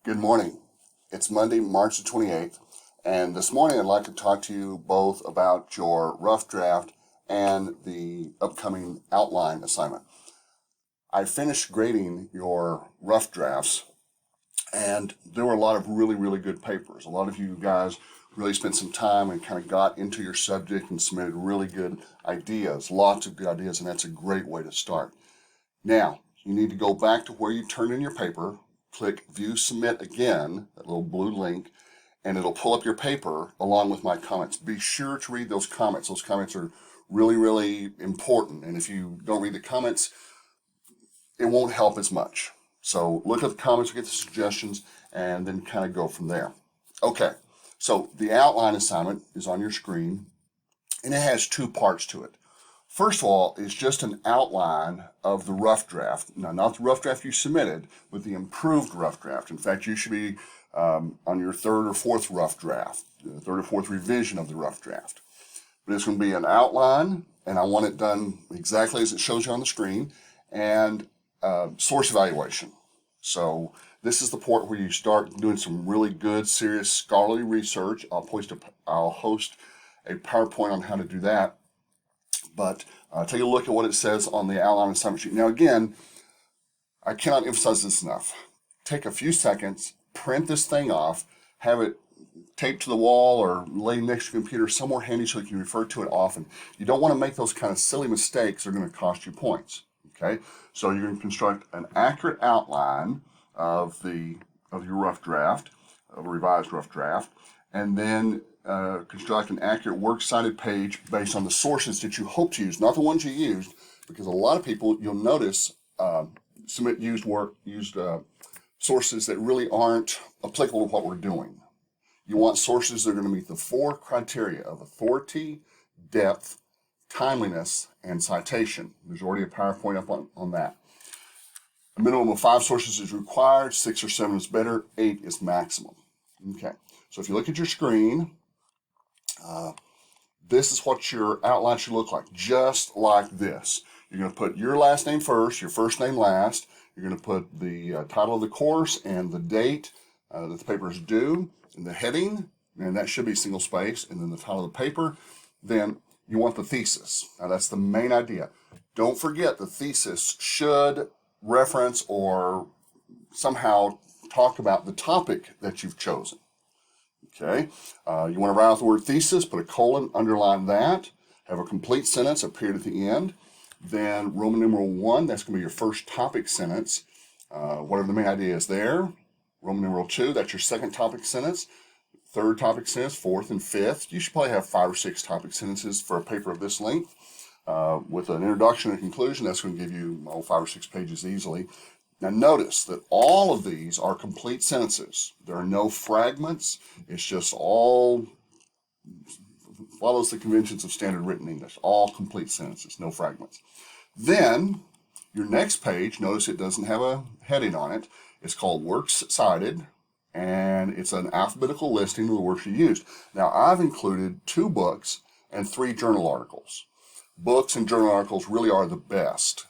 Good morning. It's Monday, March the 28th, and this morning I'd like to talk to you both about your rough draft and the upcoming outline assignment. I finished grading your rough drafts, and there were a lot of really good papers. A lot of you guys really spent some time and kind of got into your subject and submitted really good ideas, lots of good ideas, and that's a great way to start. Now, you need to go back to where you turned in your paper, click View Submit again, that little blue link, and it'll pull up your paper along with my comments. Be sure to read those comments. Those comments are really important, and if you don't read the comments, it won't help as much. So look at the comments, get the suggestions, and then kind of go from there. Okay, so the outline assignment is on your screen, and it has two parts to it. First of all, it's just an outline of the rough draft. Now, not the rough draft you submitted, but the improved rough draft. In fact, you should be on your third or fourth rough draft, third or fourth revision of the rough draft. But it's going to be an outline, and I want it done exactly as it shows you on the screen, and source evaluation. So this is the part where you start doing some really good, serious scholarly research. I'll host a PowerPoint on how to do that. But take a look at what it says on the outline assignment sheet. Now again, I cannot emphasize this enough. Take a few seconds, print this thing off, have it taped to the wall or lay next to your computer somewhere handy so you can refer to it often. You don't want to make those kind of silly mistakes that are going to cost you points. Okay, so you're going to construct an accurate outline of your rough draft, of a revised rough draft, and then construct an accurate works cited page based on the sources that you hope to use, not the ones you used, because a lot of people, you'll notice, submit sources that really aren't applicable to what we're doing. You want sources that are going to meet the four criteria of authority, depth, timeliness, and citation. There's already a PowerPoint up on that. A minimum of 5 sources is required, 6 or 7 is better, 8 is maximum. Okay, so if you look at your screen, this is what your outline should look like, just like this. You're going to put your last name first, your first name last. You're going to put the title of the course and the date that the paper is due, and the heading, and that should be single space, and then the title of the paper. Then you want the thesis. Now that's the main idea. Don't forget the thesis should reference or somehow talk about the topic that you've chosen. Okay, you want to write out the word thesis, put a colon, underline that, have a complete sentence, a period at the end. Then Roman numeral 1, that's going to be your first topic sentence. Whatever the main idea is there. Roman numeral 2, that's your second topic sentence. Third topic sentence, fourth and fifth. You should probably have 5 or 6 topic sentences for a paper of this length. With an introduction and conclusion, that's going to give you 5 or 6 pages easily. Now notice that all of these are complete sentences. There are no fragments. It's just all follows the conventions of standard written English. All complete sentences, no fragments. Then your next page, notice it doesn't have a heading on it. It's called Works Cited, and it's an alphabetical listing of the works you used. Now I've included 2 books and 3 journal articles. Books and journal articles really are the best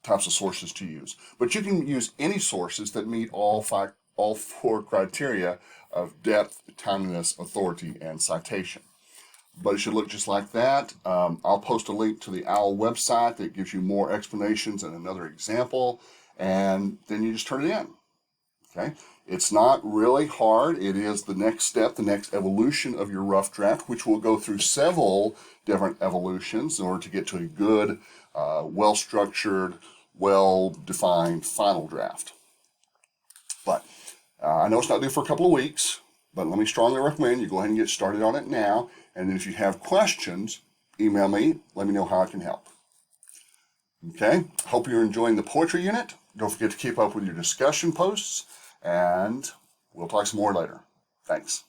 types of sources to use, but you can use any sources that meet all 4 criteria of depth, timeliness, authority, and citation. But it should look just like that. I'll post a link to the OWL website that gives you more explanations and another example, and then you just turn it in. Okay, it's not really hard. It is the next step, the next evolution of your rough draft, which will go through several different evolutions in order to get to a good, well-structured, well-defined final draft. But I know it's not due for a couple of weeks, but let me strongly recommend you go ahead and get started on it now. And then if you have questions, email me. Let me know how I can help. Okay, hope you're enjoying the poetry unit. Don't forget to keep up with your discussion posts, and we'll talk some more later. Thanks.